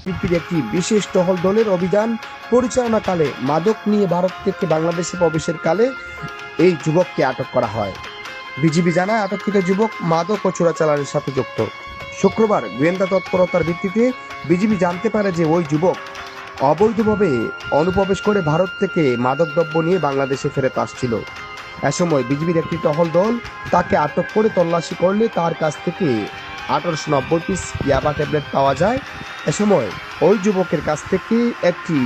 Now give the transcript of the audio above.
বিজেপির একটি বিশেষ টহল দলের অভিযান পরিচালনাকালে মাদক নিয়ে ভারত থেকে বাংলাদেশে প্রবেশের কালে এই যুবককে আটক করা হয়। বিজিবি জানায় আটককৃত যুবক মাদক ও চোরাচালানের সাথে যুক্ত। শুক্রবার গোয়েন্দা তৎপরতার ভিত্তিতে বিজিবি জানতে পারে যে ওই যুবক অবৈধভাবে অনুপ্রবেশ করে ভারত থেকে মাদকদ্রব্য নিয়ে বাংলাদেশে ফেরত আসছিল। এ সময় বিজিবির একটি টহল দল তাকে আটক করে তল্লাশি করলে তার কাছ থেকে 1890 পিস ইয়াবা ট্যাবলেট পাওয়া যায়। এ সময় ওই যুবকের কাছ থেকে একটি